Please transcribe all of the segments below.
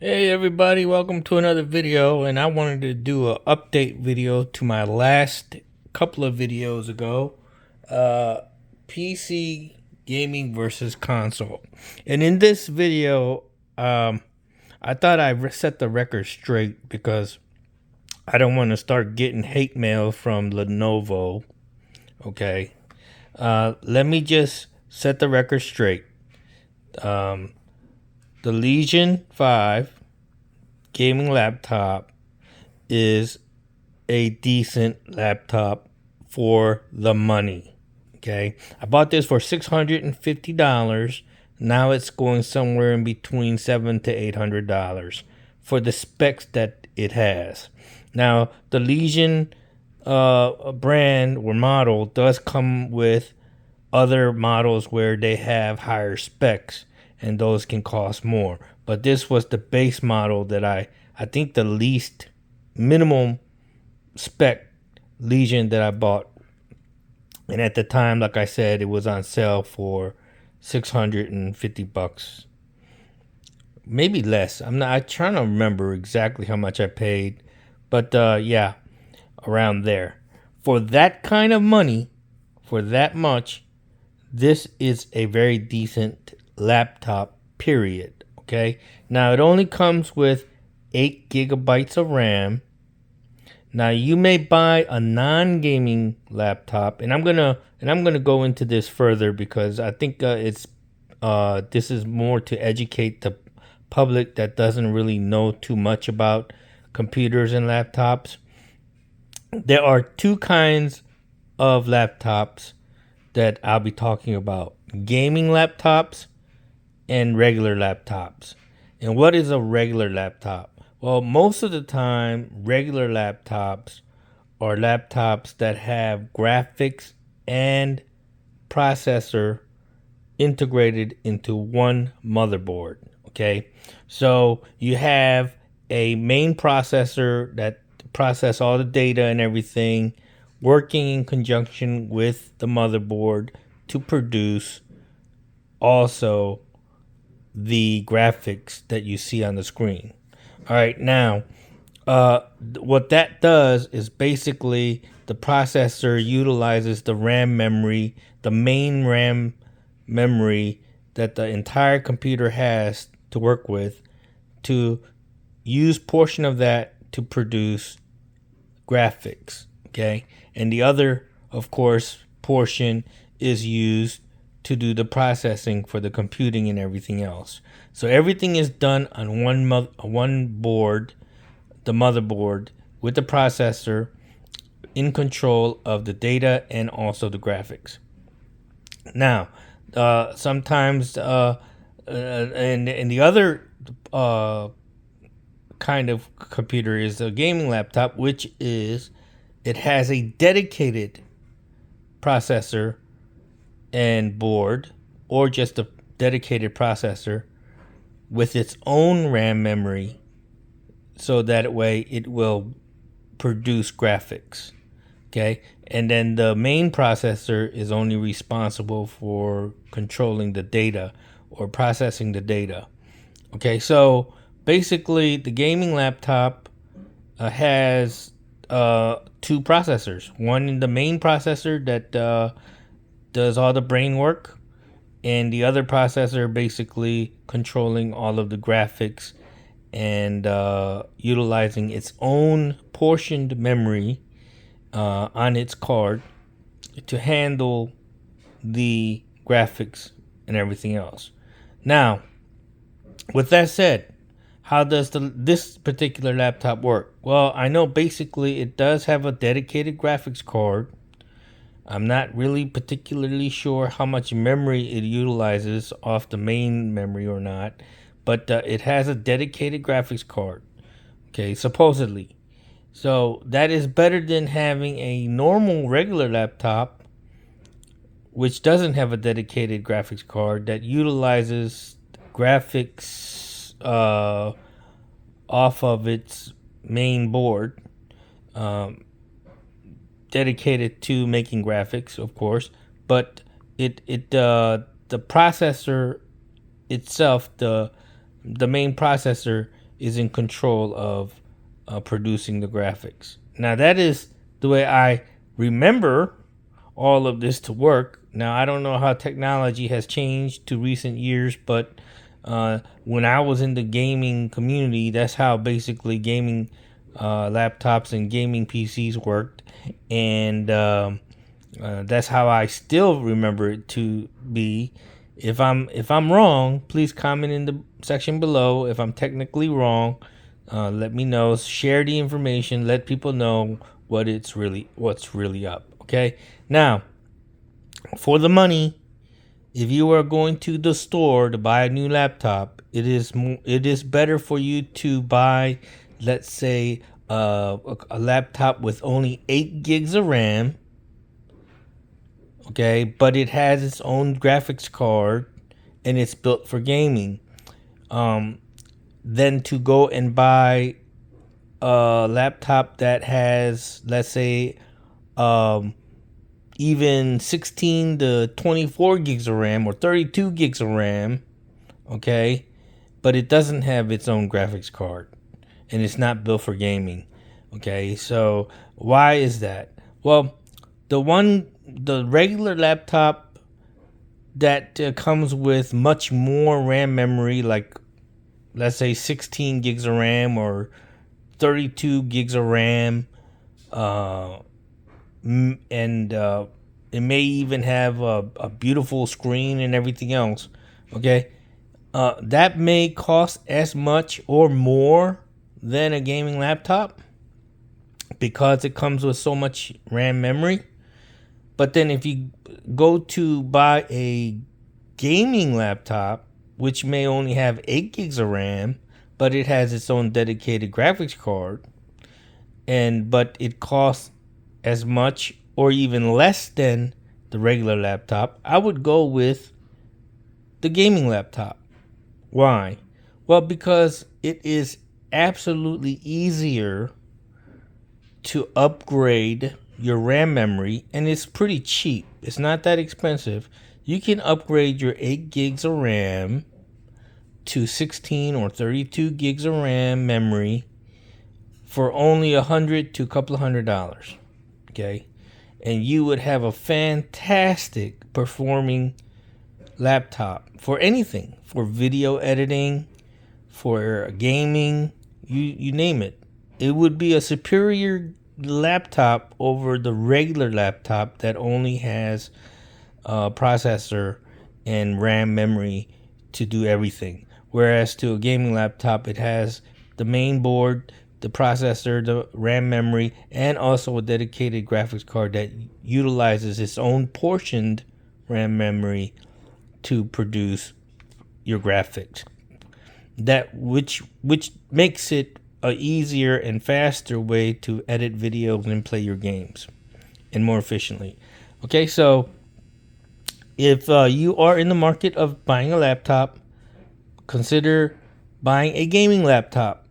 Hey everybody, welcome to another video, and I wanted to do an update video to my last couple of videos ago. PC gaming versus console. And in this video, I thought I set the record straight because I don't want to start getting hate mail from Lenovo. Okay. Let me just set the record straight. The Legion 5 gaming laptop is a decent laptop for the money. Okay, I bought this for $650. Now it's going somewhere in between $700 to $800 for the specs that it has. Now the Legion brand or model does come with other models where they have higher specs, and those can cost more. But this was the base model that I think the least minimum spec Legion that I bought. And at the time, like I said, it was on sale for $650. Maybe less. I'm trying to remember exactly how much I paid. But yeah, around there. For that kind of money, for that much, this is a very decent laptop, period. Okay. Now it only comes with 8 gigabytes of RAM. Now you may buy a non-gaming laptop, and I'm gonna go into this further because I think this is more to educate the public that doesn't really know too much about computers and laptops. There are two kinds of laptops that I'll be talking about: gaming laptops and regular laptops. And what is a regular laptop? Well, most of the time, regular laptops are laptops that have graphics and processor integrated into one motherboard. Okay, so you have a main processor that process all the data and everything, working in conjunction with the motherboard to produce also the graphics that you see on the screen. All right, now, what that does is basically the processor utilizes the RAM memory, the main RAM memory that the entire computer has to work with, to use portion of that to produce graphics. Okay, and the other, of course, portion is used to do the processing for the computing and everything else. So everything is done on one board, the motherboard, with the processor in control of the data and also the graphics. Now, sometimes and the other kind of computer is a gaming laptop, which is it has a dedicated processor and board, or just a dedicated processor with its own RAM memory, so that way it will produce graphics. Okay, and then the main processor is only responsible for controlling the data or processing the data. Okay, so basically the gaming laptop has two processors. One, the main processor that does all the brain work, and the other processor basically controlling all of the graphics and utilizing its own portioned memory on its card to handle the graphics and everything else. Now, with that said, how does this particular laptop work? Well, I know basically it does have a dedicated graphics card. I'm not really particularly sure how much memory it utilizes off the main memory or not, but it has a dedicated graphics card. Okay, supposedly. So that is better than having a normal regular laptop, which doesn't have a dedicated graphics card that utilizes graphics off of its main board. Dedicated to making graphics, of course, but the processor itself, the main processor is in control of producing the graphics. Now, that is the way I remember all of this to work. Now, I don't know how technology has changed to recent years, but when I was in the gaming community, that's how basically gaming laptops and gaming PCs worked, and that's how I still remember it to be. If I'm wrong, please comment in the section below. If I'm technically wrong, let me know. Share the information. Let people know what's really up. Okay. Now, for the money, if you are going to the store to buy a new laptop, it is better for you to buy, let's say, a laptop with only 8 gigs of RAM. Okay, but it has its own graphics card and it's built for gaming. Then to go and buy a laptop that has, let's say, even 16 to 24 gigs of RAM or 32 gigs of RAM, okay, but it doesn't have its own graphics card and it's not built for gaming. Okay, so why is that? Well, the regular laptop that comes with much more RAM memory, like let's say 16 gigs of RAM or 32 gigs of RAM, and it may even have a beautiful screen and everything else. Okay, that may cost as much or more than a gaming laptop because it comes with so much RAM memory. But then if you go to buy a gaming laptop, which may only have 8 gigs of RAM, but it has its own dedicated graphics card, but it costs as much or even less than the regular laptop, I would go with the gaming laptop. Why? Well, because it is absolutely easier to upgrade your RAM memory, and it's pretty cheap. It's not that expensive. You can upgrade your 8 gigs of RAM to 16 or 32 gigs of RAM memory for only $100 to a couple of $100. Okay, and you would have a fantastic performing laptop for anything, for video editing, for gaming, you name it. It would be a superior laptop over the regular laptop that only has a processor and RAM memory to do everything. Whereas to a gaming laptop, it has the main board, the processor, the RAM memory, and also a dedicated graphics card that utilizes its own portioned RAM memory to produce your graphics. That which makes it a easier and faster way to edit videos and play your games, and more efficiently. Okay, so if you are in the market of buying a laptop, consider buying a gaming laptop.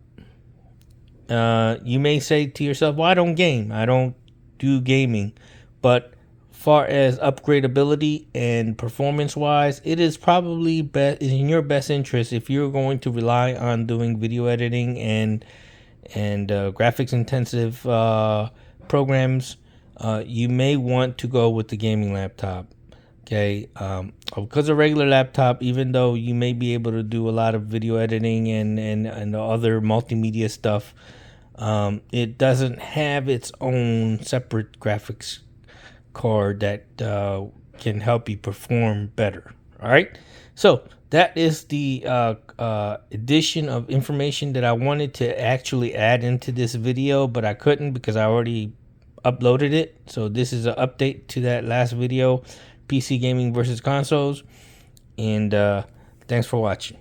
You may say to yourself, well, I don't game. I don't do gaming. But far as upgradability and performance wise, it is probably in your best interest if you're going to rely on doing video editing and graphics intensive programs. You may want to go with the gaming laptop. Okay, because a regular laptop, even though you may be able to do a lot of video editing and other multimedia stuff, it doesn't have its own separate graphics card that can help you perform better. All right, so that is the addition of information that I wanted to actually add into this video, but I couldn't because I already uploaded it. So this is an update to that last video, PC gaming versus consoles, and thanks for watching.